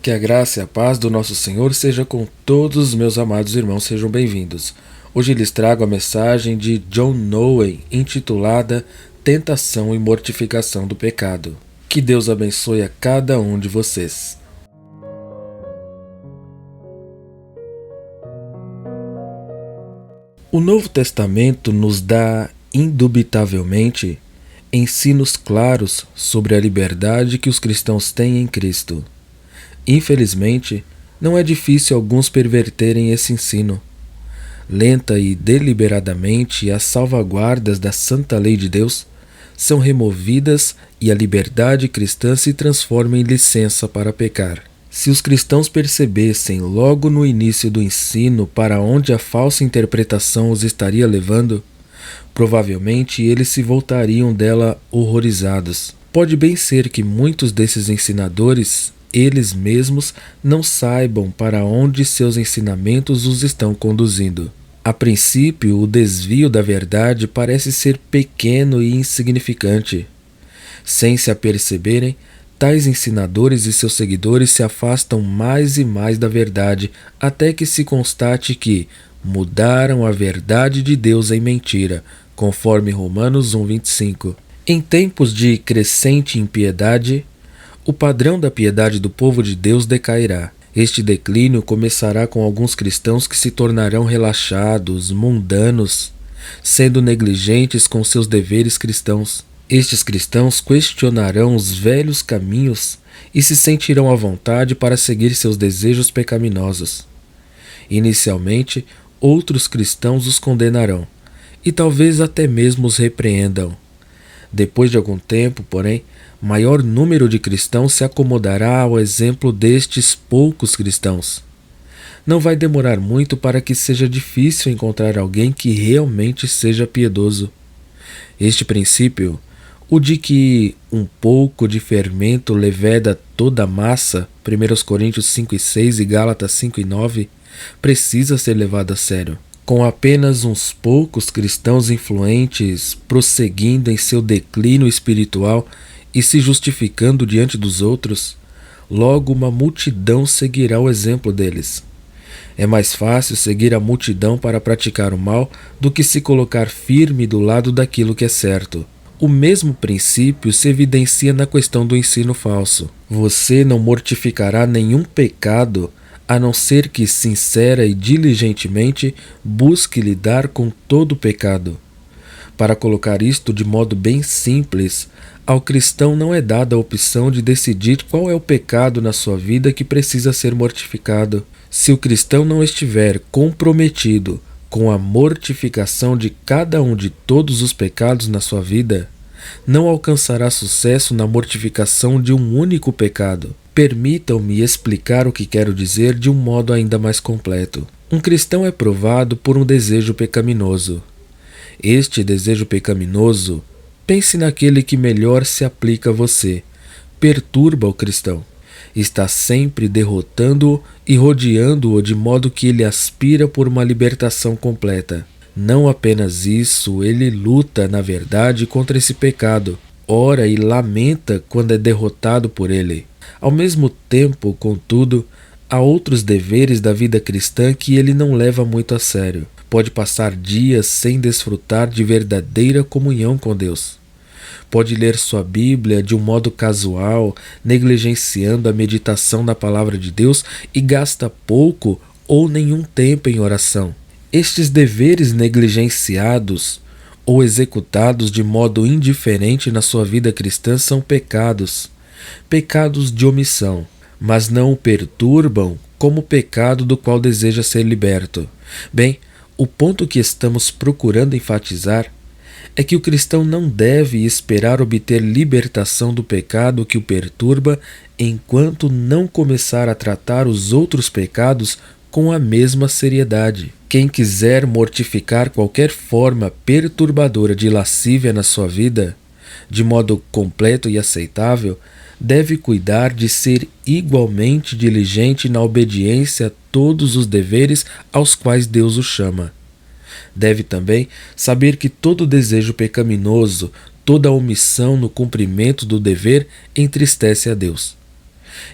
Que a graça e a paz do nosso Senhor seja com todos os meus amados irmãos, sejam bem-vindos. Hoje lhes trago a mensagem de John Owen, intitulada Tentação e Mortificação do Pecado. Que Deus abençoe a cada um de vocês. O Novo Testamento nos dá, indubitavelmente, ensinos claros sobre a liberdade que os cristãos têm em Cristo. Infelizmente, não é difícil alguns perverterem esse ensino. Lenta e deliberadamente, as salvaguardas da santa lei de Deus são removidas e a liberdade cristã se transforma em licença para pecar. Se os cristãos percebessem logo no início do ensino para onde a falsa interpretação os estaria levando, provavelmente eles se voltariam dela horrorizados. Pode bem ser que muitos desses ensinadores, eles mesmos, não saibam para onde seus ensinamentos os estão conduzindo. A princípio, o desvio da verdade parece ser pequeno e insignificante. Sem se aperceberem, tais ensinadores e seus seguidores se afastam mais e mais da verdade, até que se constate que mudaram a verdade de Deus em mentira, conforme Romanos 1:25. Em tempos de crescente impiedade, o padrão da piedade do povo de Deus decairá. Este declínio começará com alguns cristãos que se tornarão relaxados, mundanos, sendo negligentes com seus deveres cristãos. Estes cristãos questionarão os velhos caminhos e se sentirão à vontade para seguir seus desejos pecaminosos. Inicialmente, outros cristãos os condenarão e talvez até mesmo os repreendam. Depois de algum tempo, porém, maior número de cristãos se acomodará ao exemplo destes poucos cristãos. Não vai demorar muito para que seja difícil encontrar alguém que realmente seja piedoso. Este princípio, o de que um pouco de fermento leveda toda a massa, 1 Coríntios 5:6 e Gálatas 5:9, precisa ser levado a sério. Com apenas uns poucos cristãos influentes prosseguindo em seu declínio espiritual e se justificando diante dos outros, logo uma multidão seguirá o exemplo deles. É mais fácil seguir a multidão para praticar o mal do que se colocar firme do lado daquilo que é certo. O mesmo princípio se evidencia na questão do ensino falso. Você não mortificará nenhum pecado a não ser que sincera e diligentemente busque lidar com todo o pecado. Para colocar isto de modo bem simples, ao cristão não é dada a opção de decidir qual é o pecado na sua vida que precisa ser mortificado. Se o cristão não estiver comprometido com a mortificação de cada um de todos os pecados na sua vida, não alcançará sucesso na mortificação de um único pecado. Permitam-me explicar o que quero dizer de um modo ainda mais completo. Um cristão é provado por um desejo pecaminoso. Este desejo pecaminoso, pense naquele que melhor se aplica a você, perturba o cristão. Está sempre derrotando-o e rodeando-o de modo que ele aspira por uma libertação completa. Não apenas isso, ele luta, na verdade, contra esse pecado, ora e lamenta quando é derrotado por ele. Ao mesmo tempo, contudo, há outros deveres da vida cristã que ele não leva muito a sério. Pode passar dias sem desfrutar de verdadeira comunhão com Deus. Pode ler sua Bíblia de um modo casual, negligenciando a meditação na palavra de Deus e gasta pouco ou nenhum tempo em oração. Estes deveres negligenciados ou executados de modo indiferente na sua vida cristã são pecados de omissão, mas não o perturbam como o pecado do qual deseja ser liberto. Bem, o ponto que estamos procurando enfatizar é que o cristão não deve esperar obter libertação do pecado que o perturba enquanto não começar a tratar os outros pecados com a mesma seriedade. Quem quiser mortificar qualquer forma perturbadora de lascívia na sua vida, de modo completo e aceitável, deve cuidar de ser igualmente diligente na obediência a todos os deveres aos quais Deus o chama. Deve também saber que todo desejo pecaminoso, toda omissão no cumprimento do dever entristece a Deus.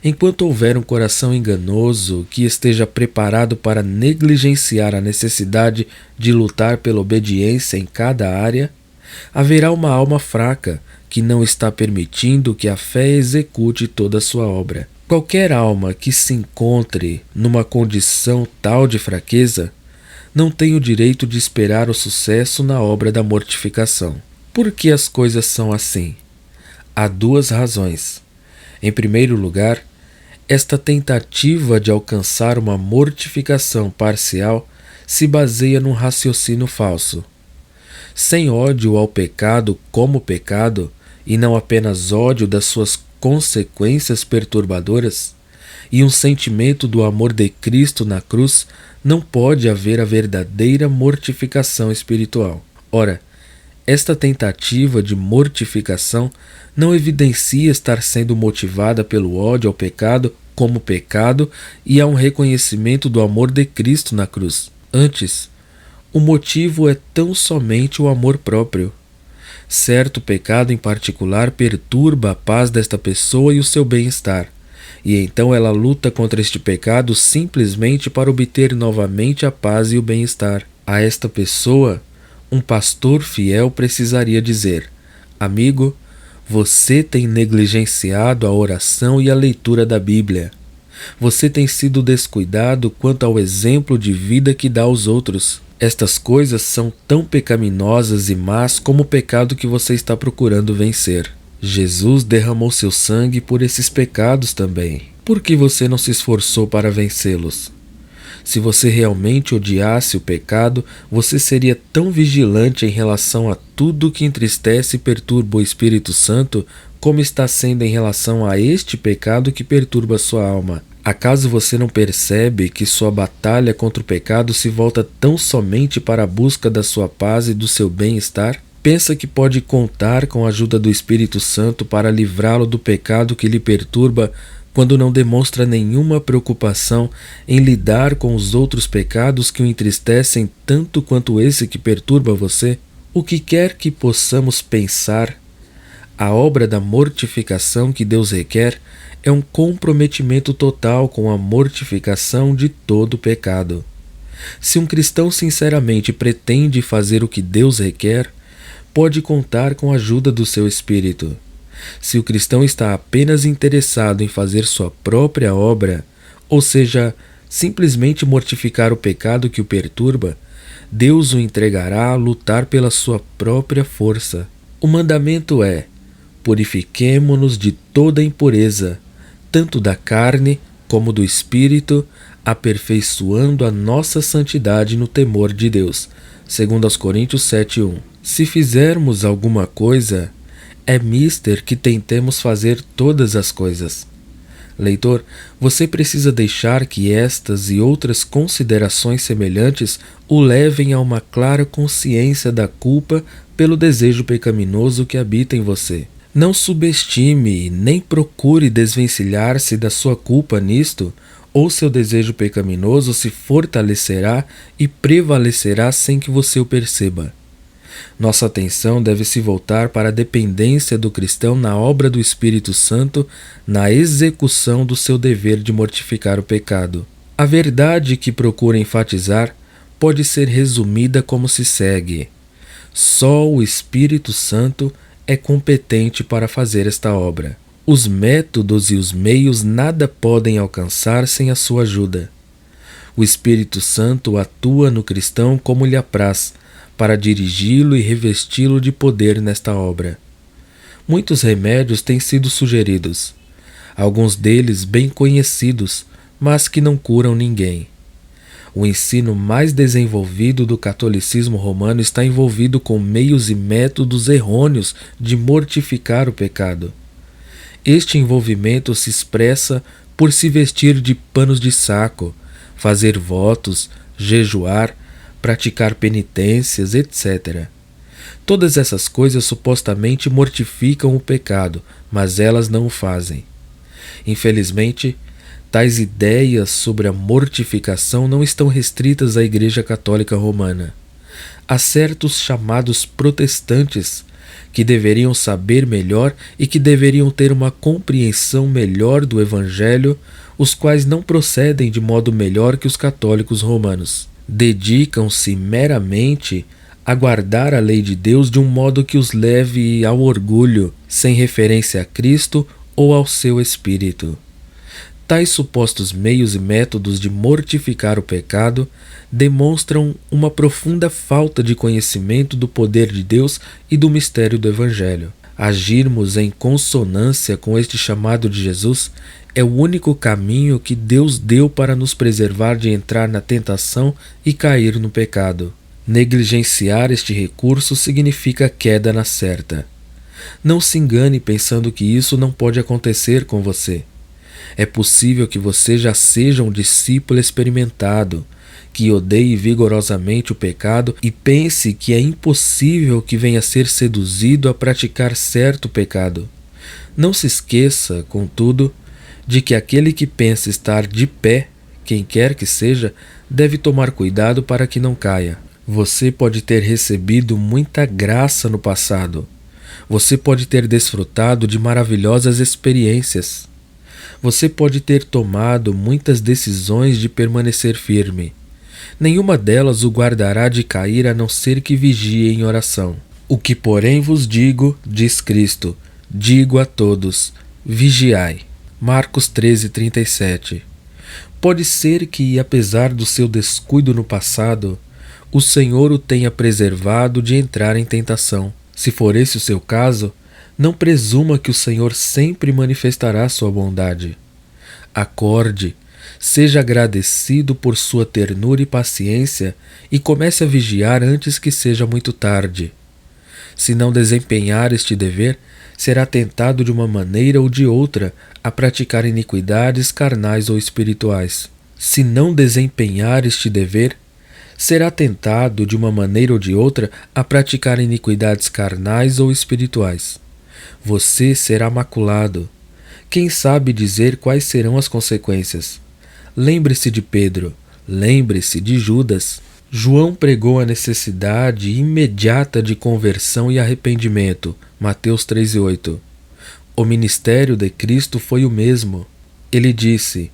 Enquanto houver um coração enganoso que esteja preparado para negligenciar a necessidade de lutar pela obediência em cada área, haverá uma alma fraca que não está permitindo que a fé execute toda a sua obra. Qualquer alma que se encontre numa condição tal de fraqueza não tem o direito de esperar o sucesso na obra da mortificação. Por que as coisas são assim? Há duas razões. Em primeiro lugar, esta tentativa de alcançar uma mortificação parcial se baseia num raciocínio falso. Sem ódio ao pecado como pecado, e não apenas ódio das suas consequências perturbadoras, e um sentimento do amor de Cristo na cruz, não pode haver a verdadeira mortificação espiritual. Ora, esta tentativa de mortificação não evidencia estar sendo motivada pelo ódio ao pecado como pecado e a um reconhecimento do amor de Cristo na cruz. Antes, o motivo é tão somente o amor próprio. Certo pecado em particular perturba a paz desta pessoa e o seu bem-estar, e então ela luta contra este pecado simplesmente para obter novamente a paz e o bem-estar. A esta pessoa, um pastor fiel precisaria dizer: amigo, você tem negligenciado a oração e a leitura da Bíblia. Você tem sido descuidado quanto ao exemplo de vida que dá aos outros. Estas coisas são tão pecaminosas e más como o pecado que você está procurando vencer. Jesus derramou seu sangue por esses pecados também. Por que você não se esforçou para vencê-los? Se você realmente odiasse o pecado, você seria tão vigilante em relação a tudo que entristece e perturba o Espírito Santo como está sendo em relação a este pecado que perturba sua alma. Acaso você não percebe que sua batalha contra o pecado se volta tão somente para a busca da sua paz e do seu bem-estar? Pensa que pode contar com a ajuda do Espírito Santo para livrá-lo do pecado que lhe perturba quando não demonstra nenhuma preocupação em lidar com os outros pecados que o entristecem tanto quanto esse que perturba você? O que quer que possamos pensar, a obra da mortificação que Deus requer é um comprometimento total com a mortificação de todo pecado. Se um cristão sinceramente pretende fazer o que Deus requer, pode contar com a ajuda do seu Espírito. Se o cristão está apenas interessado em fazer sua própria obra, ou seja, simplesmente mortificar o pecado que o perturba, Deus o entregará a lutar pela sua própria força. O mandamento é: purifiquemo-nos de toda impureza, tanto da carne como do espírito, aperfeiçoando a nossa santidade no temor de Deus. 2 Coríntios 7:1. Se fizermos alguma coisa, é mister que tentemos fazer todas as coisas. Leitor, você precisa deixar que estas e outras considerações semelhantes o levem a uma clara consciência da culpa pelo desejo pecaminoso que habita em você. Não subestime nem procure desvencilhar-se da sua culpa nisto, ou seu desejo pecaminoso se fortalecerá e prevalecerá sem que você o perceba. Nossa atenção deve se voltar para a dependência do cristão na obra do Espírito Santo, na execução do seu dever de mortificar o pecado. A verdade que procura enfatizar pode ser resumida como se segue: só o Espírito Santo é competente para fazer esta obra. Os métodos e os meios nada podem alcançar sem a sua ajuda. O Espírito Santo atua no cristão como lhe apraz, para dirigi-lo e revesti-lo de poder nesta obra. Muitos remédios têm sido sugeridos, alguns deles bem conhecidos, mas que não curam ninguém. O ensino mais desenvolvido do catolicismo romano está envolvido com meios e métodos errôneos de mortificar o pecado. Este envolvimento se expressa por se vestir de panos de saco, fazer votos, jejuar, praticar penitências, etc. Todas essas coisas supostamente mortificam o pecado, mas elas não o fazem. Infelizmente, tais ideias sobre a mortificação não estão restritas à Igreja Católica Romana. Há certos chamados protestantes que deveriam saber melhor e que deveriam ter uma compreensão melhor do Evangelho, os quais não procedem de modo melhor que os católicos romanos. Dedicam-se meramente a guardar a lei de Deus de um modo que os leve ao orgulho, sem referência a Cristo ou ao seu Espírito. Tais supostos meios e métodos de mortificar o pecado demonstram uma profunda falta de conhecimento do poder de Deus e do mistério do Evangelho. Agirmos em consonância com este chamado de Jesus é o único caminho que Deus deu para nos preservar de entrar na tentação e cair no pecado. Negligenciar este recurso significa queda na certa. Não se engane pensando que isso não pode acontecer com você. É possível que você já seja um discípulo experimentado, que odeie vigorosamente o pecado e pense que é impossível que venha a ser seduzido a praticar certo pecado. Não se esqueça, contudo, de que aquele que pensa estar de pé, quem quer que seja, deve tomar cuidado para que não caia. Você pode ter recebido muita graça no passado. Você pode ter desfrutado de maravilhosas experiências. Você pode ter tomado muitas decisões de permanecer firme. Nenhuma delas o guardará de cair a não ser que vigie em oração. O que, porém, vos digo, diz Cristo, digo a todos, vigiai. Marcos 13:37. Pode ser que, apesar do seu descuido no passado, o Senhor o tenha preservado de entrar em tentação. Se for esse o seu caso, não presuma que o Senhor sempre manifestará sua bondade. Acorde, seja agradecido por sua ternura e paciência e comece a vigiar antes que seja muito tarde. Se não desempenhar este dever, será tentado de uma maneira ou de outra a praticar iniquidades carnais ou espirituais. Se não desempenhar este dever, será tentado de uma maneira ou de outra a praticar iniquidades carnais ou espirituais. Você será maculado. Quem sabe dizer quais serão as consequências? Lembre-se de Pedro, lembre-se de Judas. João pregou a necessidade imediata de conversão e arrependimento, Mateus 3:8. O ministério de Cristo foi o mesmo. Ele disse: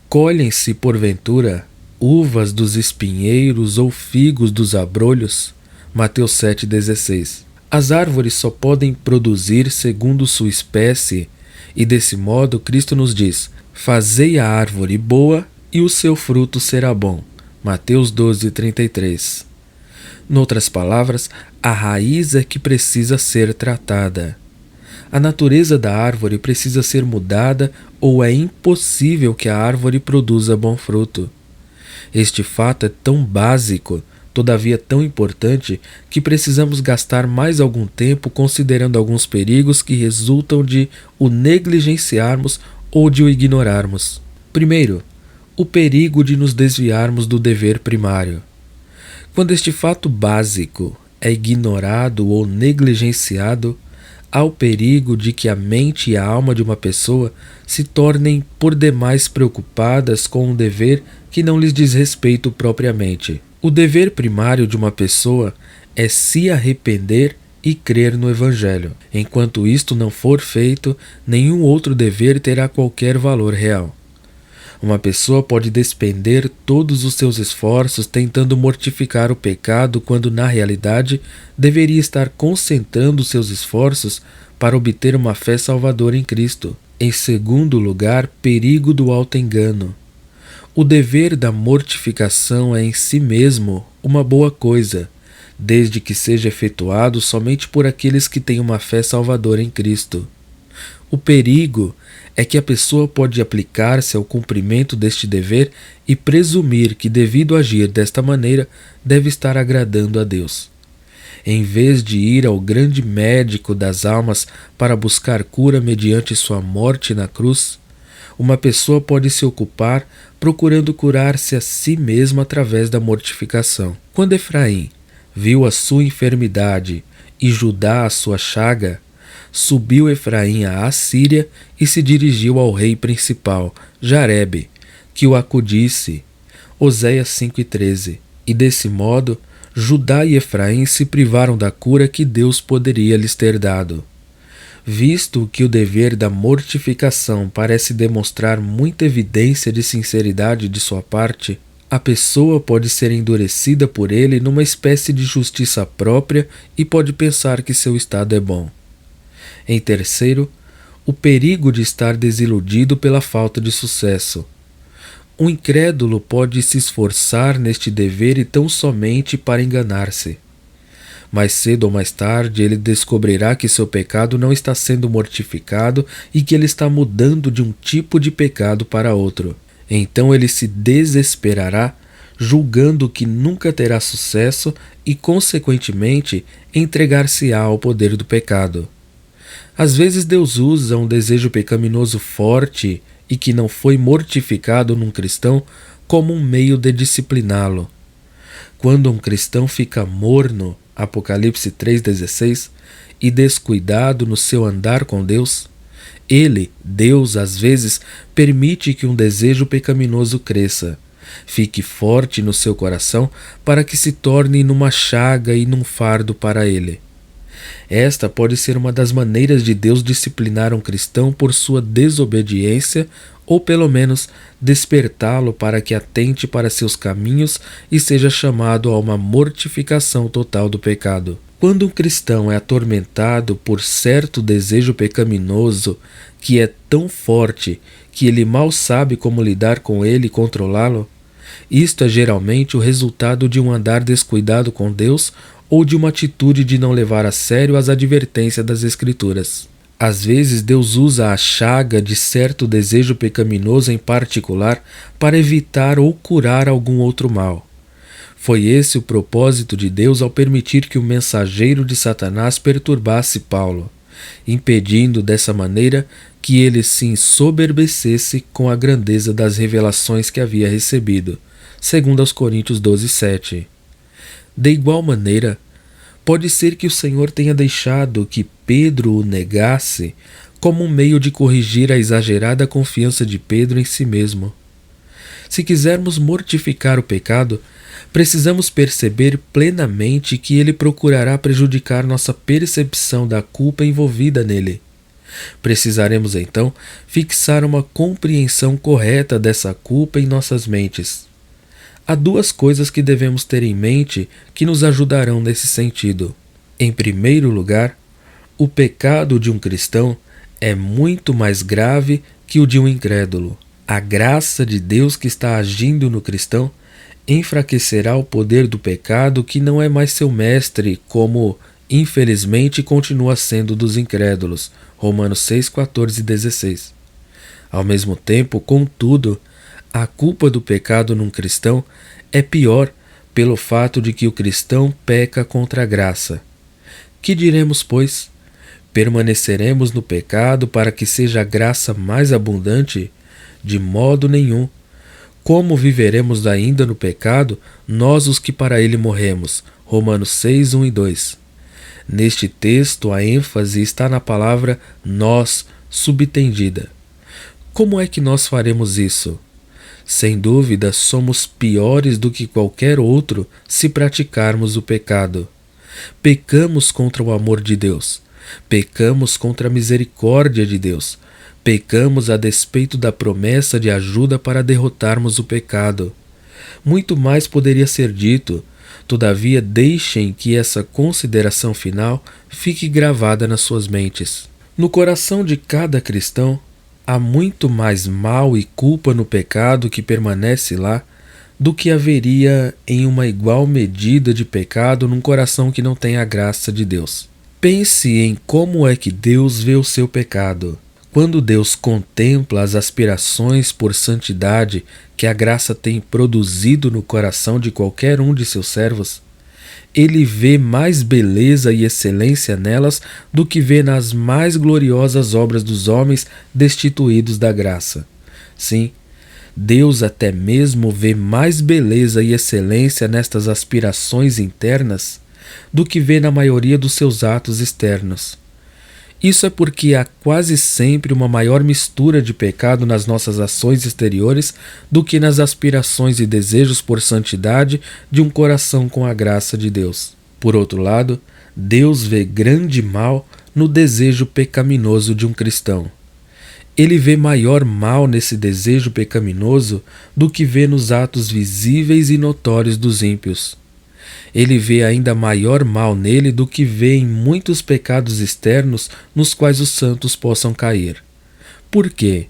colhem-se, porventura, uvas dos espinheiros ou figos dos abrolhos, Mateus 7:16. As árvores só podem produzir segundo sua espécie, e desse modo Cristo nos diz: fazei a árvore boa e o seu fruto será bom. Mateus 12:33. Noutras palavras, a raiz é que precisa ser tratada. A natureza da árvore precisa ser mudada ou é impossível que a árvore produza bom fruto. Este fato é tão básico, todavia tão importante, que precisamos gastar mais algum tempo considerando alguns perigos que resultam de o negligenciarmos ou de o ignorarmos. Primeiro, o perigo de nos desviarmos do dever primário. Quando este fato básico é ignorado ou negligenciado, há o perigo de que a mente e a alma de uma pessoa se tornem por demais preocupadas com um dever que não lhes diz respeito propriamente. O dever primário de uma pessoa é se arrepender e crer no Evangelho. Enquanto isto não for feito, nenhum outro dever terá qualquer valor real. Uma pessoa pode despender todos os seus esforços tentando mortificar o pecado quando, na realidade, deveria estar concentrando seus esforços para obter uma fé salvadora em Cristo. Em segundo lugar, perigo do auto-engano. O dever da mortificação é em si mesmo uma boa coisa, desde que seja efetuado somente por aqueles que têm uma fé salvadora em Cristo. O perigo é que a pessoa pode aplicar-se ao cumprimento deste dever e presumir que, devido agir desta maneira, deve estar agradando a Deus. Em vez de ir ao grande médico das almas para buscar cura mediante sua morte na cruz, uma pessoa pode se ocupar procurando curar-se a si mesma através da mortificação. Quando Efraim viu a sua enfermidade e Judá a sua chaga, subiu Efraim à Assíria e se dirigiu ao rei principal, Jarebe, que o acudisse. Oséias 5:13. E desse modo, Judá e Efraim se privaram da cura que Deus poderia lhes ter dado. Visto que o dever da mortificação parece demonstrar muita evidência de sinceridade de sua parte, a pessoa pode ser endurecida por ele numa espécie de justiça própria e pode pensar que seu estado é bom. Em terceiro, o perigo de estar desiludido pela falta de sucesso. O incrédulo pode se esforçar neste dever e tão somente para enganar-se. Mais cedo ou mais tarde ele descobrirá que seu pecado não está sendo mortificado e que ele está mudando de um tipo de pecado para outro. Então ele se desesperará, julgando que nunca terá sucesso e, consequentemente, entregar-se-á ao poder do pecado. Às vezes Deus usa um desejo pecaminoso forte e que não foi mortificado num cristão como um meio de discipliná-lo. Quando um cristão fica morno, Apocalipse 3,16, e descuidado no seu andar com Deus, Deus, às vezes, permite que um desejo pecaminoso cresça, fique forte no seu coração para que se torne numa chaga e num fardo para ele. Esta pode ser uma das maneiras de Deus disciplinar um cristão por sua desobediência ou, pelo menos, despertá-lo para que atente para seus caminhos e seja chamado a uma mortificação total do pecado. Quando um cristão é atormentado por certo desejo pecaminoso que é tão forte que ele mal sabe como lidar com ele e controlá-lo, isto é geralmente o resultado de um andar descuidado com Deus ou de uma atitude de não levar a sério as advertências das Escrituras. Às vezes Deus usa a chaga de certo desejo pecaminoso em particular para evitar ou curar algum outro mal. Foi esse o propósito de Deus ao permitir que o mensageiro de Satanás perturbasse Paulo, impedindo dessa maneira que ele se ensoberbecesse com a grandeza das revelações que havia recebido, segundo aos Coríntios 12:7. De igual maneira, pode ser que o Senhor tenha deixado que Pedro o negasse como um meio de corrigir a exagerada confiança de Pedro em si mesmo. Se quisermos mortificar o pecado, precisamos perceber plenamente que ele procurará prejudicar nossa percepção da culpa envolvida nele. Precisaremos então fixar uma compreensão correta dessa culpa em nossas mentes. Há duas coisas que devemos ter em mente que nos ajudarão nesse sentido. Em primeiro lugar, o pecado de um cristão é muito mais grave que o de um incrédulo. A graça de Deus que está agindo no cristão enfraquecerá o poder do pecado que não é mais seu mestre, como, infelizmente, continua sendo dos incrédulos. Romanos 6, 14 e 16. Ao mesmo tempo, contudo, a culpa do pecado num cristão é pior pelo fato de que o cristão peca contra a graça. Que diremos, pois? Permaneceremos no pecado para que seja a graça mais abundante? De modo nenhum. Como viveremos ainda no pecado, nós os que para ele morremos? Romanos 6, 1 e 2. Neste texto, a ênfase está na palavra nós, subtendida. Como é que nós faremos isso? Sem dúvida, somos piores do que qualquer outro se praticarmos o pecado. Pecamos contra o amor de Deus. Pecamos contra a misericórdia de Deus. Pecamos a despeito da promessa de ajuda para derrotarmos o pecado. Muito mais poderia ser dito, todavia deixem que essa consideração final fique gravada nas suas mentes. No coração de cada cristão, há muito mais mal e culpa no pecado que permanece lá do que haveria em uma igual medida de pecado num coração que não tem a graça de Deus. Pense em como é que Deus vê o seu pecado. Quando Deus contempla as aspirações por santidade que a graça tem produzido no coração de qualquer um de seus servos, ele vê mais beleza e excelência nelas do que vê nas mais gloriosas obras dos homens destituídos da graça. Sim, Deus até mesmo vê mais beleza e excelência nestas aspirações internas do que vê na maioria dos seus atos externos. Isso é porque há quase sempre uma maior mistura de pecado nas nossas ações exteriores do que nas aspirações e desejos por santidade de um coração com a graça de Deus. Por outro lado, Deus vê grande mal no desejo pecaminoso de um cristão. Ele vê maior mal nesse desejo pecaminoso do que vê nos atos visíveis e notórios dos ímpios. Ele vê ainda maior mal nele do que vê em muitos pecados externos nos quais os santos possam cair. Por quê?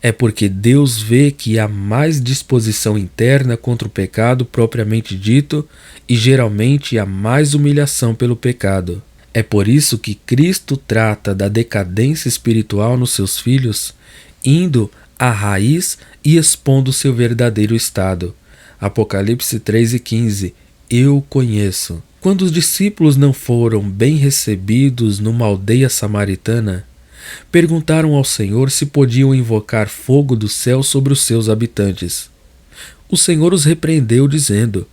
É porque Deus vê que há mais disposição interna contra o pecado propriamente dito e geralmente há mais humilhação pelo pecado. É por isso que Cristo trata da decadência espiritual nos seus filhos, indo à raiz e expondo seu verdadeiro estado. Apocalipse 3:15. Eu conheço. Quando os discípulos não foram bem recebidos numa aldeia samaritana, perguntaram ao Senhor se podiam invocar fogo do céu sobre os seus habitantes. O Senhor os repreendeu, dizendo: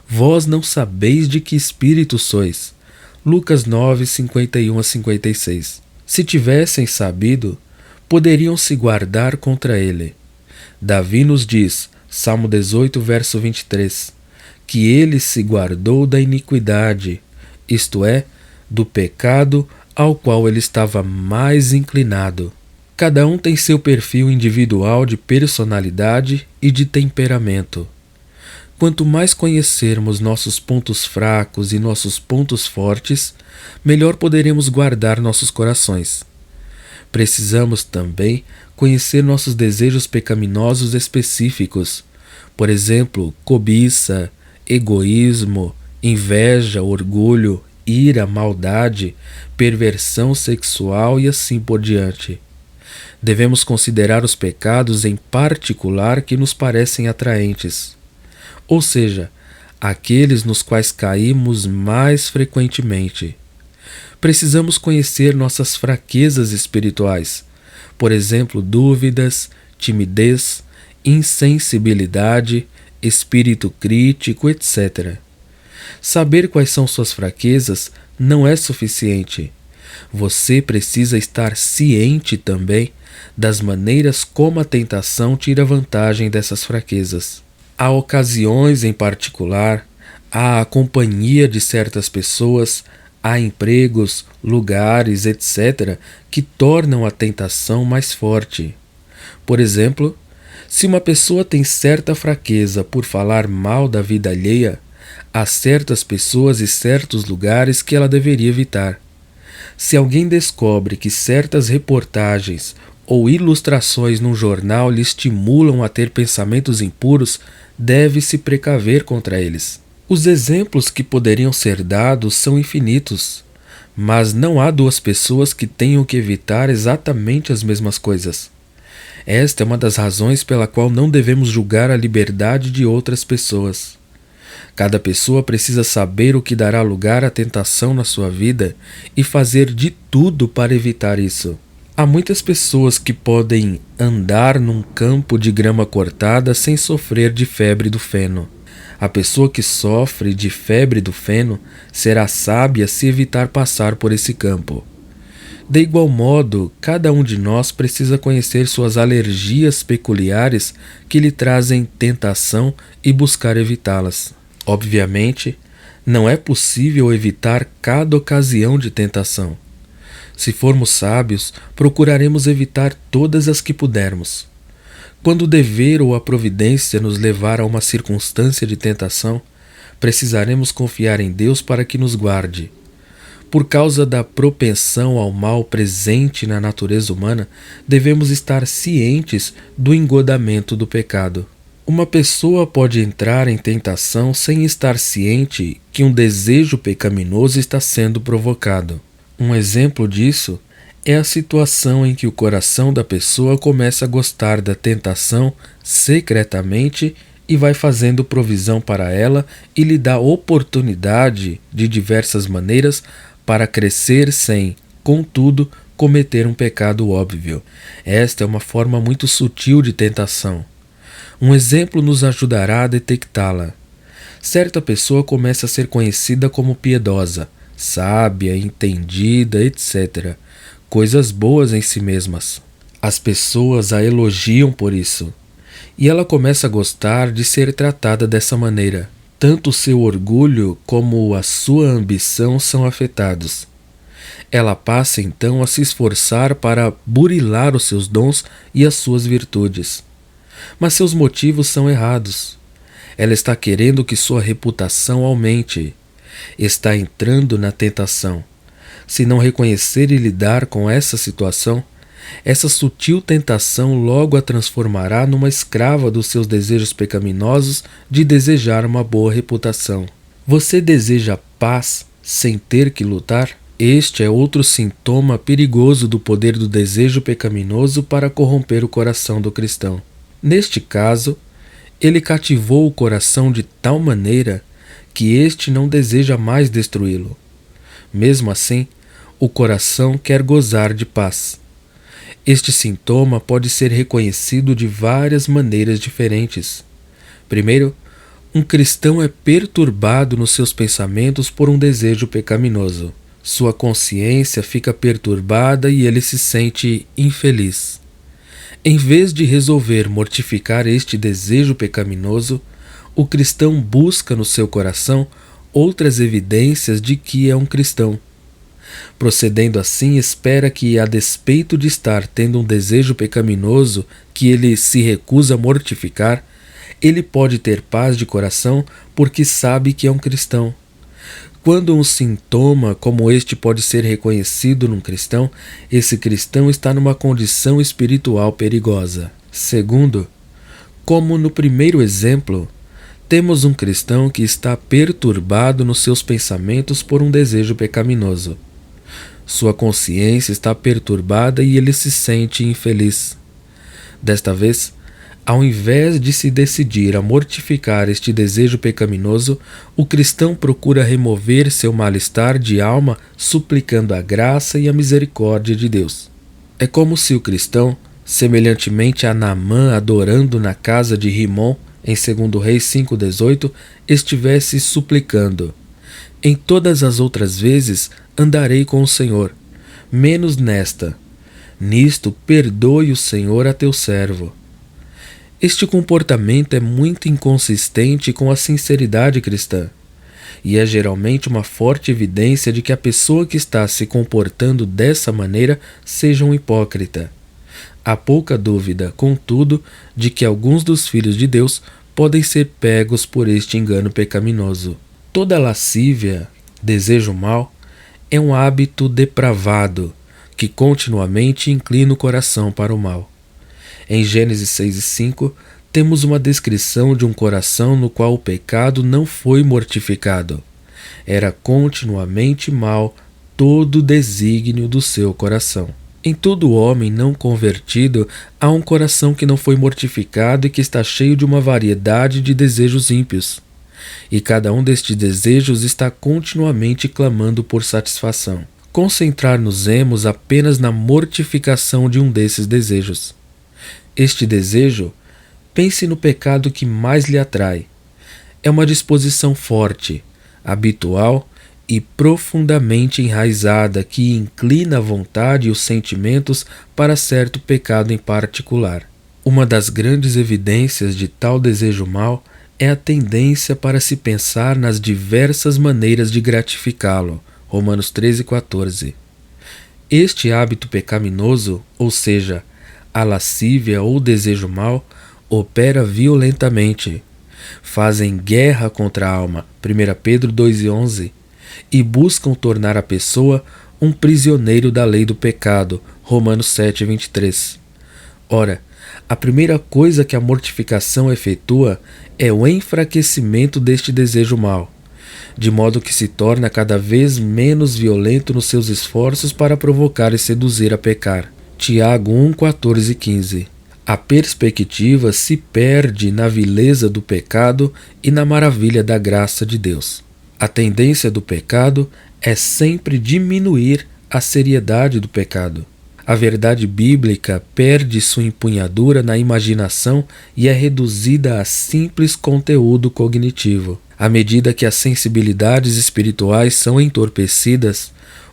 Vós não sabeis de que espírito sois. Lucas 9:51-56. Se tivessem sabido, poderiam se guardar contra ele. Davi nos diz, Salmo 18, verso 23, que ele se guardou da iniquidade, isto é, do pecado ao qual ele estava mais inclinado. Cada um tem seu perfil individual de personalidade e de temperamento. Quanto mais conhecermos nossos pontos fracos e nossos pontos fortes, melhor poderemos guardar nossos corações. Precisamos também conhecer nossos desejos pecaminosos específicos, por exemplo, cobiça, egoísmo, inveja, orgulho, ira, maldade, perversão sexual e assim por diante. Devemos considerar os pecados em particular que nos parecem atraentes, ou seja, aqueles nos quais caímos mais frequentemente. Precisamos conhecer nossas fraquezas espirituais, por exemplo, dúvidas, timidez, insensibilidade, espírito crítico, etc. Saber quais são suas fraquezas não é suficiente. Você precisa estar ciente também das maneiras como a tentação tira vantagem dessas fraquezas. Há ocasiões em particular, há a companhia de certas pessoas, há empregos, lugares, etc., que tornam a tentação mais forte. Por exemplo, se uma pessoa tem certa fraqueza por falar mal da vida alheia, há certas pessoas e certos lugares que ela deveria evitar. Se alguém descobre que certas reportagens ou ilustrações num jornal lhe estimulam a ter pensamentos impuros, deve se precaver contra eles. Os exemplos que poderiam ser dados são infinitos, mas não há duas pessoas que tenham que evitar exatamente as mesmas coisas. Esta é uma das razões pela qual não devemos julgar a liberdade de outras pessoas. Cada pessoa precisa saber o que dará lugar à tentação na sua vida e fazer de tudo para evitar isso. Há muitas pessoas que podem andar num campo de grama cortada sem sofrer de febre do feno. A pessoa que sofre de febre do feno será sábia se evitar passar por esse campo. De igual modo, cada um de nós precisa conhecer suas alergias peculiares que lhe trazem tentação e buscar evitá-las. Obviamente, não é possível evitar cada ocasião de tentação. Se formos sábios, procuraremos evitar todas as que pudermos. Quando o dever ou a providência nos levar a uma circunstância de tentação, precisaremos confiar em Deus para que nos guarde. Por causa da propensão ao mal presente na natureza humana, devemos estar cientes do engodamento do pecado. Uma pessoa pode entrar em tentação sem estar ciente que um desejo pecaminoso está sendo provocado. Um exemplo disso é a situação em que o coração da pessoa começa a gostar da tentação secretamente e vai fazendo provisão para ela e lhe dá oportunidade de diversas maneiras para crescer sem, contudo, cometer um pecado óbvio. Esta é uma forma muito sutil de tentação. Um exemplo nos ajudará a detectá-la. Certa pessoa começa a ser conhecida como piedosa, sábia, entendida, etc., coisas boas em si mesmas. As pessoas a elogiam por isso, e ela começa a gostar de ser tratada dessa maneira. Tanto o seu orgulho como a sua ambição são afetados. Ela passa então a se esforçar para burilar os seus dons e as suas virtudes. Mas seus motivos são errados. Ela está querendo que sua reputação aumente. Está entrando na tentação. Se não reconhecer e lidar com essa situação, essa sutil tentação logo a transformará numa escrava dos seus desejos pecaminosos de desejar uma boa reputação. Você deseja paz sem ter que lutar? Este é outro sintoma perigoso do poder do desejo pecaminoso para corromper o coração do cristão. Neste caso, ele cativou o coração de tal maneira que este não deseja mais destruí-lo. Mesmo assim, o coração quer gozar de paz. Este sintoma pode ser reconhecido de várias maneiras diferentes. Primeiro, um cristão é perturbado nos seus pensamentos por um desejo pecaminoso. Sua consciência fica perturbada e ele se sente infeliz. Em vez de resolver mortificar este desejo pecaminoso, o cristão busca no seu coração outras evidências de que é um cristão. Procedendo assim, espera que, a despeito de estar tendo um desejo pecaminoso que ele se recusa a mortificar, ele pode ter paz de coração porque sabe que é um cristão. Quando um sintoma como este pode ser reconhecido num cristão, esse cristão está numa condição espiritual perigosa. Segundo, como no primeiro exemplo, temos um cristão que está perturbado nos seus pensamentos por um desejo pecaminoso. Sua consciência está perturbada e ele se sente infeliz. Desta vez, ao invés de se decidir a mortificar este desejo pecaminoso, o cristão procura remover seu mal-estar de alma suplicando a graça e a misericórdia de Deus. É como se o cristão, semelhantemente a Naamã adorando na casa de Rimon, em 2 Reis 5,18, estivesse suplicando: em todas as outras vezes andarei com o Senhor, menos nesta. Nisto perdoe o Senhor a teu servo. Este comportamento é muito inconsistente com a sinceridade cristã, e é geralmente uma forte evidência de que a pessoa que está se comportando dessa maneira seja um hipócrita. Há pouca dúvida, contudo, de que alguns dos filhos de Deus podem ser pegos por este engano pecaminoso. Toda lascívia, desejo mau, é um hábito depravado que continuamente inclina o coração para o mal. Em Gênesis 6:5, temos uma descrição de um coração no qual o pecado não foi mortificado. Era continuamente mau todo o desígnio do seu coração. Em todo homem não convertido há um coração que não foi mortificado e que está cheio de uma variedade de desejos ímpios. E cada um destes desejos está continuamente clamando por satisfação. Concentrar-nos-emos apenas na mortificação de um desses desejos. Este desejo, pense no pecado que mais lhe atrai. É uma disposição forte, habitual e profundamente enraizada que inclina a vontade e os sentimentos para certo pecado em particular. Uma das grandes evidências de tal desejo mau é a tendência para se pensar nas diversas maneiras de gratificá-lo. Romanos 13,14. Este hábito pecaminoso, ou seja, a lascívia ou desejo mau, opera violentamente. Fazem guerra contra a alma, 1 Pedro 2,11, e buscam tornar a pessoa um prisioneiro da lei do pecado, Romanos 7,23. Ora, a primeira coisa que a mortificação efetua é o enfraquecimento deste desejo mau, de modo que se torna cada vez menos violento nos seus esforços para provocar e seduzir a pecar. Tiago 1, 14 e 15. A perspectiva se perde na vileza do pecado e na maravilha da graça de Deus. A tendência do pecado é sempre diminuir a seriedade do pecado. A verdade bíblica perde sua empunhadura na imaginação e é reduzida a simples conteúdo cognitivo. À medida que as sensibilidades espirituais são entorpecidas,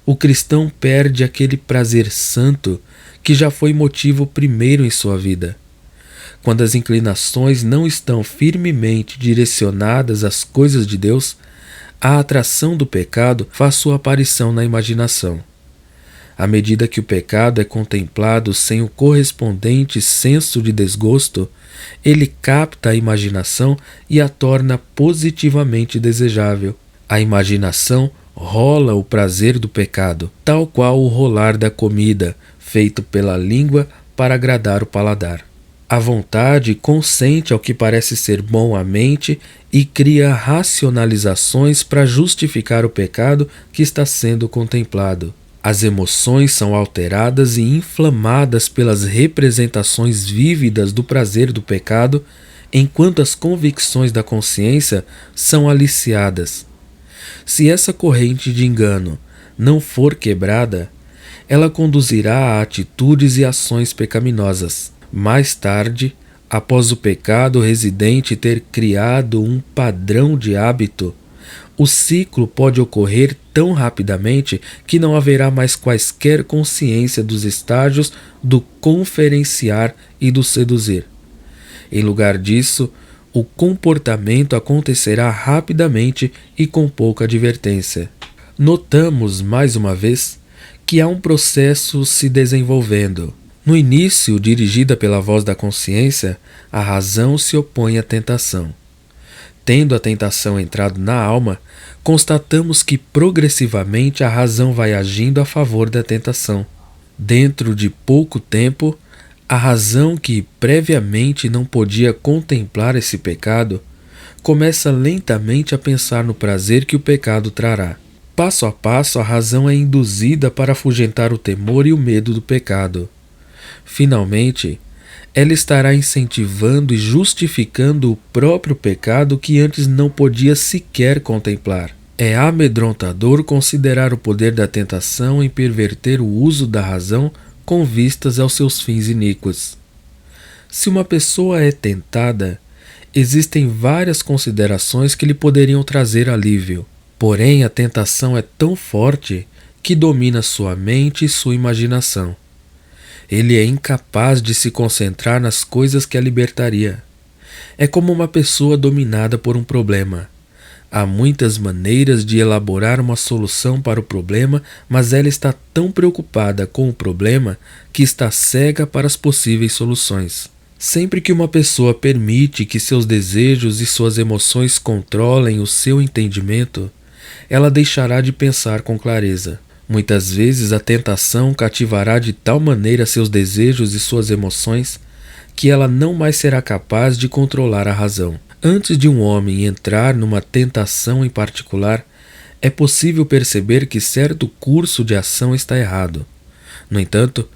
o cristão perde aquele prazer santo que já foi motivo primeiro em sua vida. Quando as inclinações não estão firmemente direcionadas às coisas de Deus, a atração do pecado faz sua aparição na imaginação. À medida que o pecado é contemplado sem o correspondente senso de desgosto, ele capta a imaginação e a torna positivamente desejável. A imaginação rola o prazer do pecado, tal qual o rolar da comida, feito pela língua para agradar o paladar. A vontade consente ao que parece ser bom à mente e cria racionalizações para justificar o pecado que está sendo contemplado. As emoções são alteradas e inflamadas pelas representações vívidas do prazer do pecado, enquanto as convicções da consciência são aliciadas. Se essa corrente de engano não for quebrada, ela conduzirá a atitudes e ações pecaminosas. Mais tarde, após o pecado residente ter criado um padrão de hábito, o ciclo pode ocorrer tão rapidamente que não haverá mais quaisquer consciência dos estágios do conferenciar e do seduzir. Em lugar disso, o comportamento acontecerá rapidamente e com pouca advertência. Notamos, mais uma vez, que há um processo se desenvolvendo. No início, dirigida pela voz da consciência, a razão se opõe à tentação. Tendo a tentação entrado na alma, constatamos que progressivamente a razão vai agindo a favor da tentação. Dentro de pouco tempo, a razão que previamente não podia contemplar esse pecado, começa lentamente a pensar no prazer que o pecado trará. Passo a passo, a razão é induzida para afugentar o temor e o medo do pecado. Finalmente, ela estará incentivando e justificando o próprio pecado que antes não podia sequer contemplar. É amedrontador considerar o poder da tentação em perverter o uso da razão com vistas aos seus fins iníquos. Se uma pessoa é tentada, existem várias considerações que lhe poderiam trazer alívio. Porém, a tentação é tão forte que domina sua mente e sua imaginação. Ele é incapaz de se concentrar nas coisas que a libertaria. É como uma pessoa dominada por um problema. Há muitas maneiras de elaborar uma solução para o problema, mas ela está tão preocupada com o problema que está cega para as possíveis soluções. Sempre que uma pessoa permite que seus desejos e suas emoções controlem o seu entendimento, ela deixará de pensar com clareza. Muitas vezes a tentação cativará de tal maneira seus desejos e suas emoções que ela não mais será capaz de controlar a razão. Antes de um homem entrar numa tentação em particular, é possível perceber que certo curso de ação está errado. No entanto,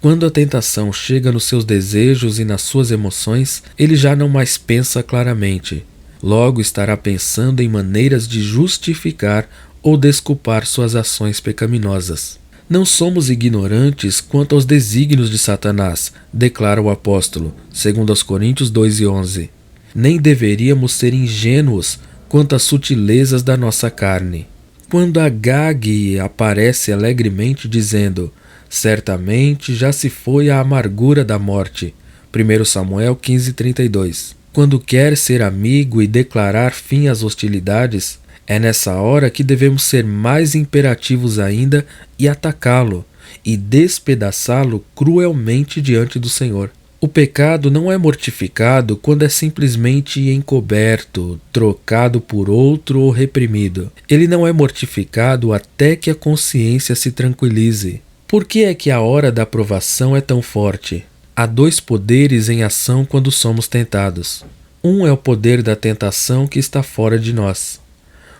quando a tentação chega nos seus desejos e nas suas emoções, ele já não mais pensa claramente. Logo estará pensando em maneiras de justificar ou desculpar suas ações pecaminosas. Não somos ignorantes quanto aos desígnios de Satanás, declara o apóstolo, segundo aos Coríntios 2:11. Nem deveríamos ser ingênuos quanto às sutilezas da nossa carne. Quando Agag aparece alegremente dizendo: certamente já se foi a amargura da morte, 1 Samuel 15:32. Quando quer ser amigo e declarar fim às hostilidades, é nessa hora que devemos ser mais imperativos ainda e atacá-lo e despedaçá-lo cruelmente diante do Senhor. O pecado não é mortificado quando é simplesmente encoberto, trocado por outro ou reprimido. Ele não é mortificado até que a consciência se tranquilize. Por que é que a hora da provação é tão forte? Há dois poderes em ação quando somos tentados. Um é o poder da tentação que está fora de nós.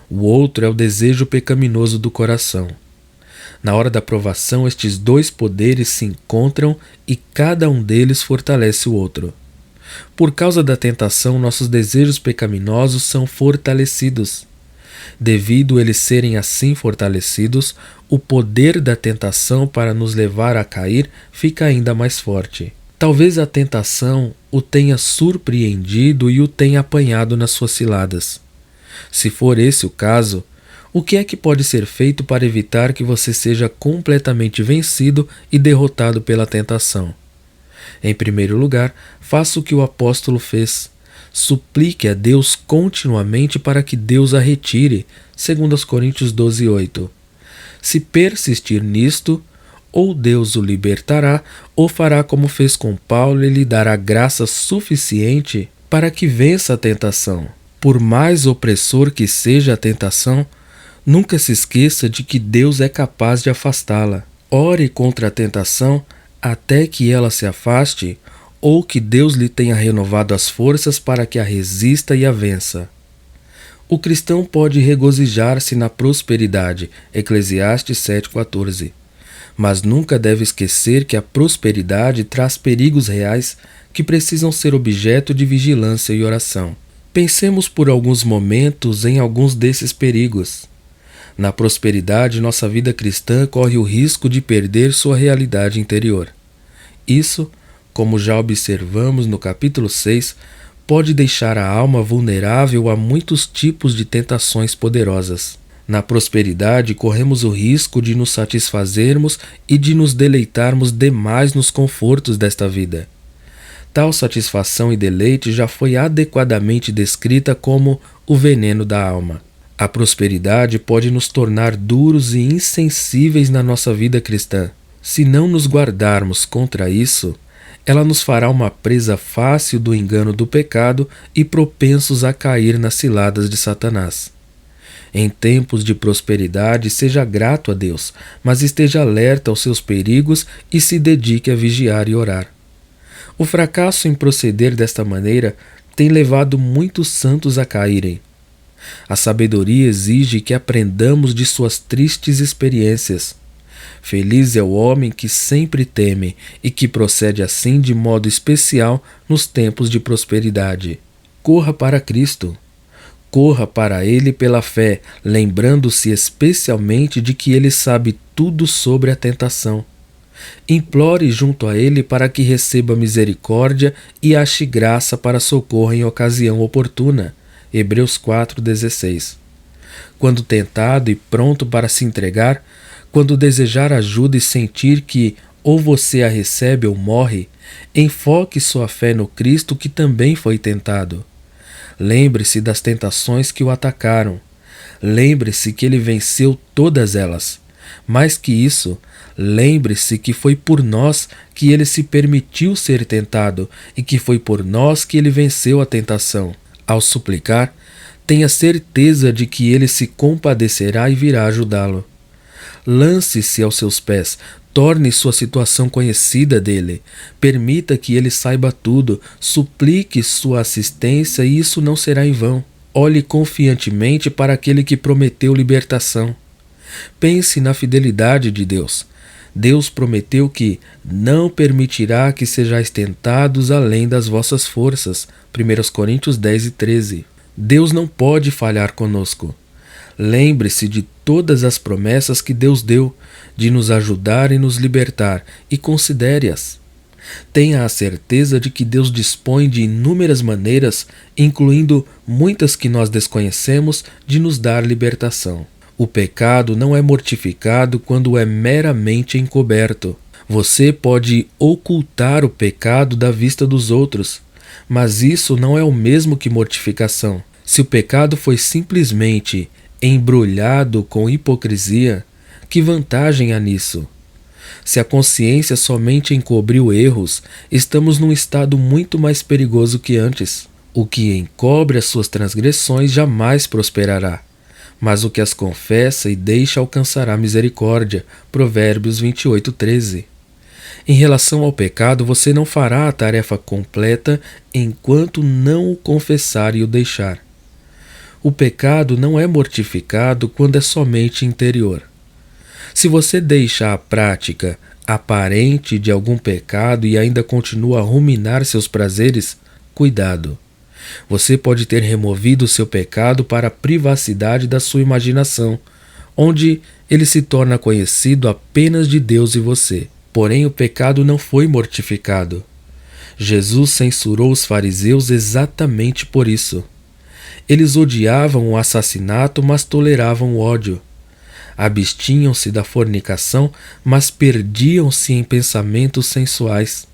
O outro é o desejo pecaminoso do coração. Na hora da provação, estes dois poderes se encontram e cada um deles fortalece o outro. Por causa da tentação, nossos desejos pecaminosos são fortalecidos. Devido eles serem assim fortalecidos, o poder da tentação para nos levar a cair fica ainda mais forte. Talvez a tentação o tenha surpreendido e o tenha apanhado nas suas ciladas. Se for esse o caso, O que é que pode ser feito para evitar que você seja completamente vencido e derrotado pela tentação? Em primeiro lugar, faça o que o apóstolo fez. Suplique a Deus continuamente para que Deus a retire, segundo aos Coríntios 12:8. Se persistir nisto, ou Deus o libertará, ou fará como fez com Paulo e lhe dará graça suficiente para que vença a tentação. Por mais opressor que seja a tentação, nunca se esqueça de que Deus é capaz de afastá-la. Ore contra a tentação até que ela se afaste, ou que Deus lhe tenha renovado as forças para que a resista e a vença. O cristão pode regozijar-se na prosperidade, Eclesiastes 7,14. Mas nunca deve esquecer que a prosperidade traz perigos reais que precisam ser objeto de vigilância e oração. Pensemos por alguns momentos em alguns desses perigos. Na prosperidade, nossa vida cristã corre o risco de perder sua realidade interior. Isso, como já observamos no capítulo 6, pode deixar a alma vulnerável a muitos tipos de tentações poderosas. Na prosperidade, corremos o risco de nos satisfazermos e de nos deleitarmos demais nos confortos desta vida. Tal satisfação e deleite já foi adequadamente descrita como o veneno da alma. A prosperidade pode nos tornar duros e insensíveis na nossa vida cristã. Se não nos guardarmos contra isso, ela nos fará uma presa fácil do engano do pecado e propensos a cair nas ciladas de Satanás. Em tempos de prosperidade, seja grato a Deus, mas esteja alerta aos seus perigos e se dedique a vigiar e orar. O fracasso em proceder desta maneira tem levado muitos santos a caírem. A sabedoria exige que aprendamos de suas tristes experiências. Feliz é o homem que sempre teme e que procede assim de modo especial nos tempos de prosperidade. Corra para Cristo. Corra para Ele pela fé, lembrando-se especialmente de que Ele sabe tudo sobre a tentação. Implore junto a Ele para que receba misericórdia e ache graça para socorro em ocasião oportuna. Hebreus 4,16. Quando tentado e pronto para se entregar, quando desejar ajuda e sentir que ou você a recebe ou morre, enfoque sua fé no Cristo que também foi tentado. Lembre-se das tentações que o atacaram. Lembre-se que ele venceu todas elas. Mais que isso, lembre-se que foi por nós que ele se permitiu ser tentado e que foi por nós que ele venceu a tentação. Ao suplicar, tenha certeza de que ele se compadecerá e virá ajudá-lo. Lance-se aos seus pés, torne sua situação conhecida dele, permita que ele saiba tudo, suplique sua assistência e isso não será em vão. Olhe confiantemente para aquele que prometeu libertação. Pense na fidelidade de Deus. Deus prometeu que não permitirá que sejais tentados além das vossas forças. 1 Coríntios 10:13. Deus não pode falhar conosco. Lembre-se de todas as promessas que Deus deu, de nos ajudar e nos libertar, e considere-as. Tenha a certeza de que Deus dispõe de inúmeras maneiras, incluindo muitas que nós desconhecemos, de nos dar libertação. O pecado não é mortificado quando é meramente encoberto. Você pode ocultar o pecado da vista dos outros, mas isso não é o mesmo que mortificação. Se o pecado foi simplesmente embrulhado com hipocrisia, que vantagem há nisso? Se a consciência somente encobriu erros, estamos num estado muito mais perigoso que antes. O que encobre as suas transgressões jamais prosperará, mas o que as confessa e deixa alcançará misericórdia. Provérbios 28:13. Em relação ao pecado, você não fará a tarefa completa enquanto não o confessar e o deixar. O pecado não é mortificado quando é somente interior. Se você deixa a prática aparente de algum pecado e ainda continua a ruminar seus prazeres, cuidado. Você pode ter removido seu pecado para a privacidade da sua imaginação, onde ele se torna conhecido apenas de Deus e você. Porém, o pecado não foi mortificado. Jesus censurou os fariseus exatamente por isso. Eles odiavam o assassinato, mas toleravam o ódio. Abstinham-se da fornicação, mas perdiam-se em pensamentos sensuais.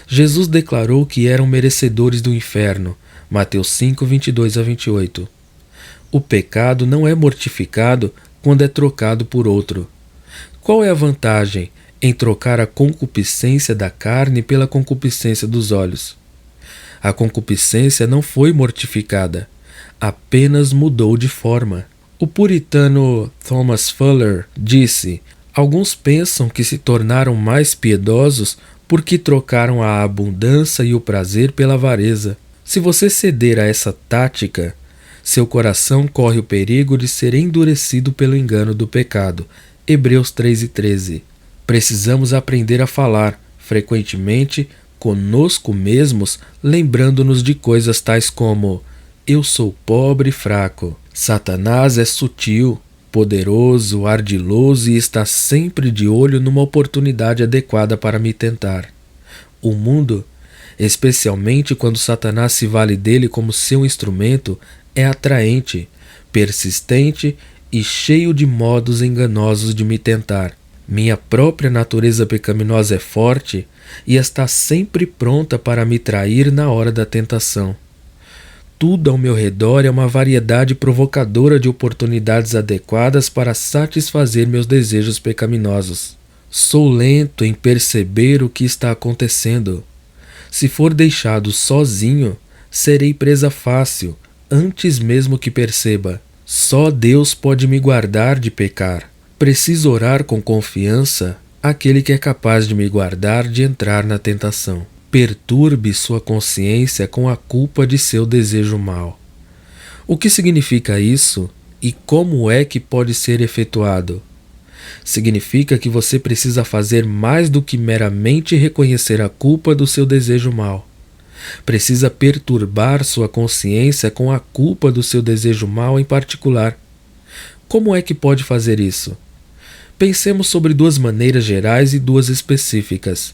Jesus declarou que eram merecedores do inferno. Mateus 5, 22 a 28. O pecado não é mortificado quando é trocado por outro. Qual é a vantagem em trocar a concupiscência da carne pela concupiscência dos olhos? A concupiscência não foi mortificada, apenas mudou de forma. O puritano Thomas Fuller disse: alguns pensam que se tornaram mais piedosos porque trocaram a abundância e o prazer pela avareza. Se você ceder a essa tática, seu coração corre o perigo de ser endurecido pelo engano do pecado. Hebreus 3:13. Precisamos aprender a falar, frequentemente, conosco mesmos, lembrando-nos de coisas tais como: eu sou pobre e fraco. Satanás é sutil, poderoso, ardiloso e está sempre de olho numa oportunidade adequada para me tentar. O mundo, especialmente quando Satanás se vale dele como seu instrumento, é atraente, persistente e cheio de modos enganosos de me tentar. Minha própria natureza pecaminosa é forte e está sempre pronta para me trair na hora da tentação. Tudo ao meu redor é uma variedade provocadora de oportunidades adequadas para satisfazer meus desejos pecaminosos. Sou lento em perceber o que está acontecendo. Se for deixado sozinho, serei presa fácil, antes mesmo que perceba. Só Deus pode me guardar de pecar. Preciso orar com confiança àquele que é capaz de me guardar de entrar na tentação. Perturbe sua consciência com a culpa de seu desejo mau. O que significa isso e como é que pode ser efetuado? Significa que você precisa fazer mais do que meramente reconhecer a culpa do seu desejo mau. Precisa perturbar sua consciência com a culpa do seu desejo mau em particular. Como é que pode fazer isso? Pensemos sobre duas maneiras gerais e duas específicas.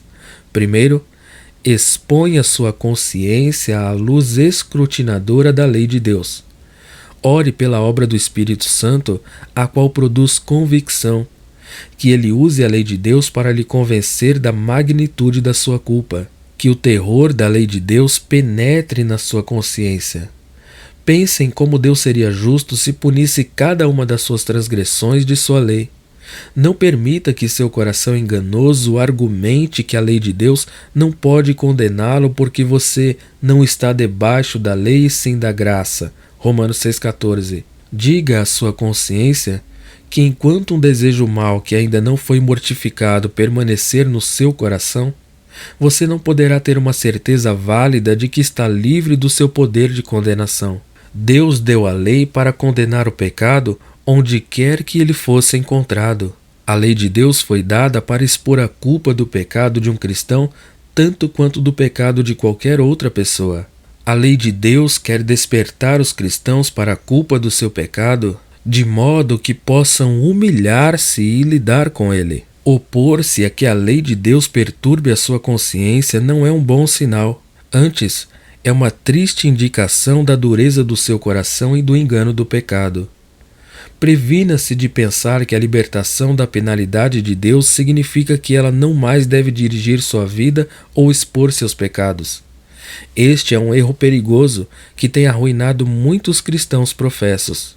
Primeiro, exponha sua consciência à luz escrutinadora da lei de Deus. Ore pela obra do Espírito Santo, a qual produz convicção, que ele use a lei de Deus para lhe convencer da magnitude da sua culpa, que o terror da lei de Deus penetre na sua consciência. Pense em como Deus seria justo se punisse cada uma das suas transgressões de sua lei. Não permita que seu coração enganoso argumente que a lei de Deus não pode condená-lo porque você não está debaixo da lei e sim da graça. Romanos 6,14. Diga à sua consciência que enquanto um desejo mau que ainda não foi mortificado permanecer no seu coração, você não poderá ter uma certeza válida de que está livre do seu poder de condenação. Deus deu a lei para condenar o pecado onde quer que ele fosse encontrado. A lei de Deus foi dada para expor a culpa do pecado de um cristão tanto quanto do pecado de qualquer outra pessoa. A lei de Deus quer despertar os cristãos para a culpa do seu pecado, de modo que possam humilhar-se e lidar com ele. Opor-se a que a lei de Deus perturbe a sua consciência não é um bom sinal. Antes, é uma triste indicação da dureza do seu coração e do engano do pecado. Previna-se de pensar que a libertação da penalidade de Deus significa que ela não mais deve dirigir sua vida ou expor seus pecados. Este é um erro perigoso que tem arruinado muitos cristãos professos.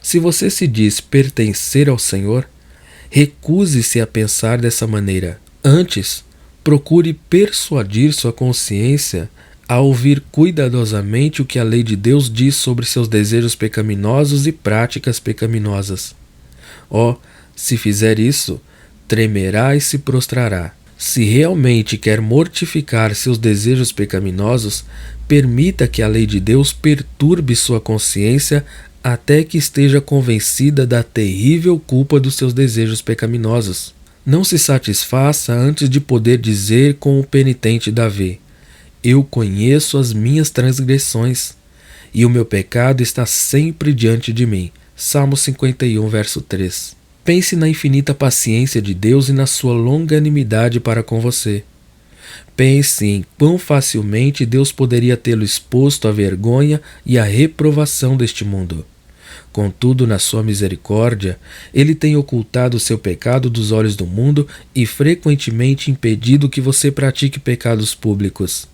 Se você se diz pertencer ao Senhor, recuse-se a pensar dessa maneira. Antes, procure persuadir sua consciência a ouvir cuidadosamente o que a lei de Deus diz sobre seus desejos pecaminosos e práticas pecaminosas. Se fizer isso, tremerá e se prostrará. Se realmente quer mortificar seus desejos pecaminosos, permita que a lei de Deus perturbe sua consciência até que esteja convencida da terrível culpa dos seus desejos pecaminosos. Não se satisfaça antes de poder dizer com o penitente Davi: eu conheço as minhas transgressões, e o meu pecado está sempre diante de mim. Salmo 51, verso 3. Pense na infinita paciência de Deus e na sua longanimidade para com você. Pense em quão facilmente Deus poderia tê-lo exposto à vergonha e à reprovação deste mundo. Contudo, na sua misericórdia, ele tem ocultado o seu pecado dos olhos do mundo e frequentemente impedido que você pratique pecados públicos.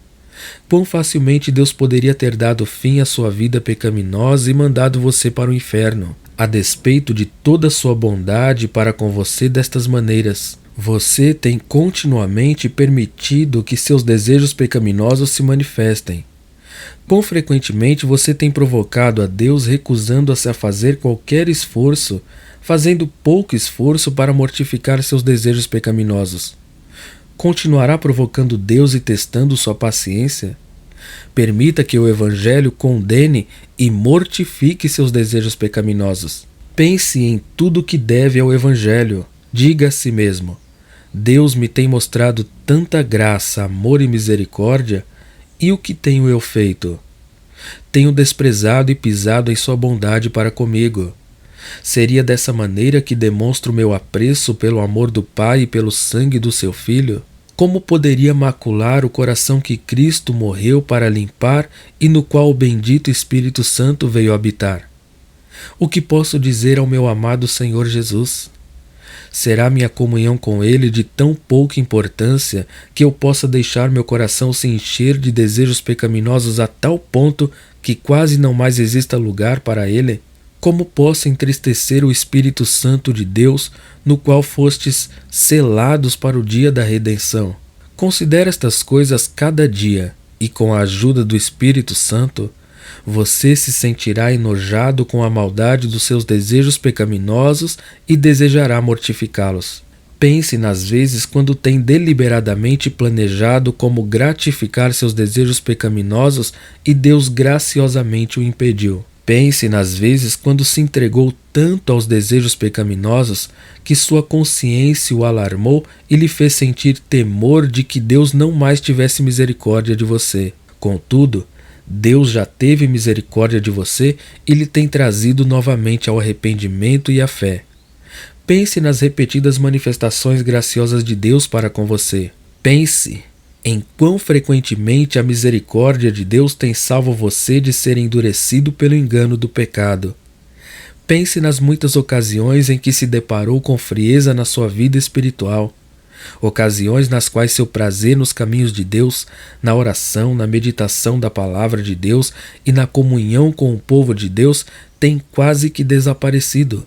Quão facilmente Deus poderia ter dado fim à sua vida pecaminosa e mandado você para o inferno, a despeito de toda a sua bondade para com você destas maneiras. Você tem continuamente permitido que seus desejos pecaminosos se manifestem. Quão frequentemente você tem provocado a Deus recusando-se a fazer qualquer esforço, fazendo pouco esforço para mortificar seus desejos pecaminosos? Continuará provocando Deus e testando sua paciência? Permita que o Evangelho condene e mortifique seus desejos pecaminosos. Pense em tudo que deve ao Evangelho. Diga a si mesmo: Deus me tem mostrado tanta graça, amor e misericórdia, e o que tenho eu feito? Tenho desprezado e pisado em sua bondade para comigo. Seria dessa maneira que demonstro meu apreço pelo amor do Pai e pelo sangue do seu Filho? Como poderia macular o coração que Cristo morreu para limpar e no qual o bendito Espírito Santo veio habitar? O que posso dizer ao meu amado Senhor Jesus? Será minha comunhão com Ele de tão pouca importância que eu possa deixar meu coração se encher de desejos pecaminosos a tal ponto que quase não mais exista lugar para Ele? Como posso entristecer o Espírito Santo de Deus, no qual fostes selados para o dia da redenção? Considere estas coisas cada dia, e com a ajuda do Espírito Santo, você se sentirá enojado com a maldade dos seus desejos pecaminosos e desejará mortificá-los. Pense nas vezes quando tem deliberadamente planejado como gratificar seus desejos pecaminosos e Deus graciosamente o impediu. Pense nas vezes quando se entregou tanto aos desejos pecaminosos que sua consciência o alarmou e lhe fez sentir temor de que Deus não mais tivesse misericórdia de você. Contudo, Deus já teve misericórdia de você e lhe tem trazido novamente ao arrependimento e à fé. Pense nas repetidas manifestações graciosas de Deus para com você. Pense em quão frequentemente a misericórdia de Deus tem salvo você de ser endurecido pelo engano do pecado. Pense nas muitas ocasiões em que se deparou com frieza na sua vida espiritual. Ocasiões nas quais seu prazer nos caminhos de Deus, na oração, na meditação da palavra de Deus e na comunhão com o povo de Deus tem quase que desaparecido.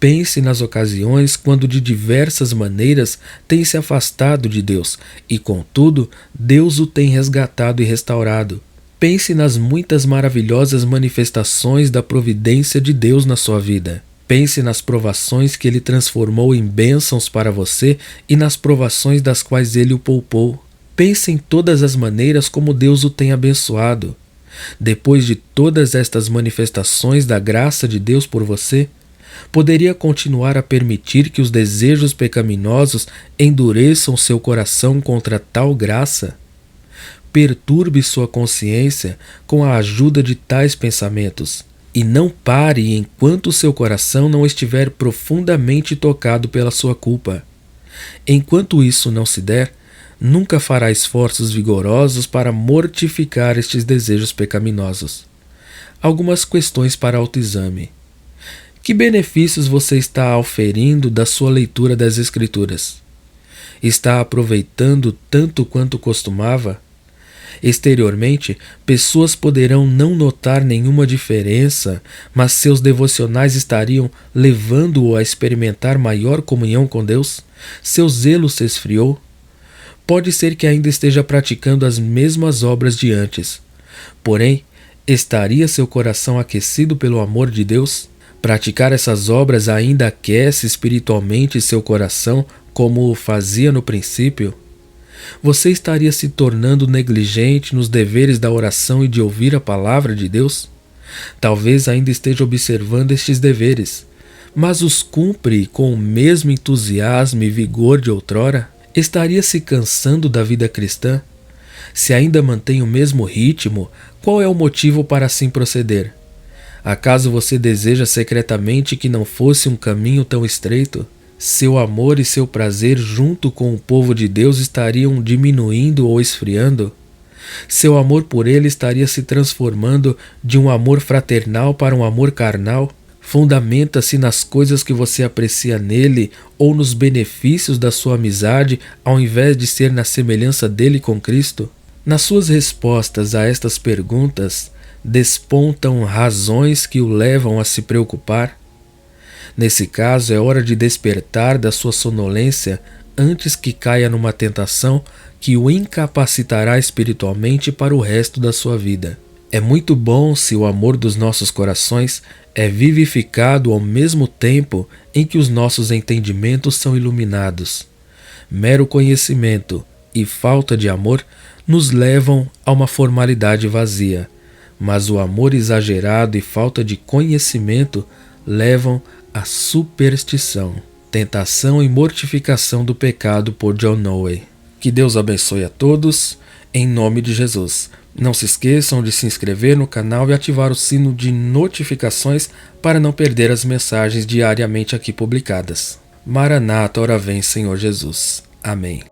Pense nas ocasiões quando de diversas maneiras tem se afastado de Deus e, contudo, Deus o tem resgatado e restaurado. Pense nas muitas maravilhosas manifestações da providência de Deus na sua vida. Pense nas provações que Ele transformou em bênçãos para você e nas provações das quais Ele o poupou. Pense em todas as maneiras como Deus o tem abençoado. Depois de todas estas manifestações da graça de Deus por você, poderia continuar a permitir que os desejos pecaminosos endureçam seu coração contra tal graça? Perturbe sua consciência com a ajuda de tais pensamentos. E não pare enquanto seu coração não estiver profundamente tocado pela sua culpa. Enquanto isso não se der, nunca fará esforços vigorosos para mortificar estes desejos pecaminosos. Algumas questões para autoexame. Que benefícios você está auferindo da sua leitura das Escrituras? Está aproveitando tanto quanto costumava? Exteriormente, pessoas poderão não notar nenhuma diferença, mas seus devocionais estariam levando-o a experimentar maior comunhão com Deus? Seu zelo se esfriou? Pode ser que ainda esteja praticando as mesmas obras de antes. Porém, estaria seu coração aquecido pelo amor de Deus? Praticar essas obras ainda aquece espiritualmente seu coração como o fazia no princípio? Você estaria se tornando negligente nos deveres da oração e de ouvir a palavra de Deus? Talvez ainda esteja observando estes deveres, mas os cumpre com o mesmo entusiasmo e vigor de outrora? Estaria se cansando da vida cristã? Se ainda mantém o mesmo ritmo, qual é o motivo para assim proceder? Acaso você deseja secretamente que não fosse um caminho tão estreito? Seu amor e seu prazer junto com o povo de Deus estariam diminuindo ou esfriando? Seu amor por ele estaria se transformando de um amor fraternal para um amor carnal? Fundamenta-se nas coisas que você aprecia nele ou nos benefícios da sua amizade, ao invés de ser na semelhança dele com Cristo? Nas suas respostas a estas perguntas, despontam razões que o levam a se preocupar? Nesse caso, é hora de despertar da sua sonolência antes que caia numa tentação que o incapacitará espiritualmente para o resto da sua vida. É muito bom se o amor dos nossos corações é vivificado ao mesmo tempo em que os nossos entendimentos são iluminados. Mero conhecimento e falta de amor nos levam a uma formalidade vazia, mas o amor exagerado e falta de conhecimento levam à superstição, tentação e mortificação do pecado por John Noe. Que Deus abençoe a todos, em nome de Jesus. Não se esqueçam de se inscrever no canal e ativar o sino de notificações para não perder as mensagens diariamente aqui publicadas. Maranata, ora vem, Senhor Jesus. Amém.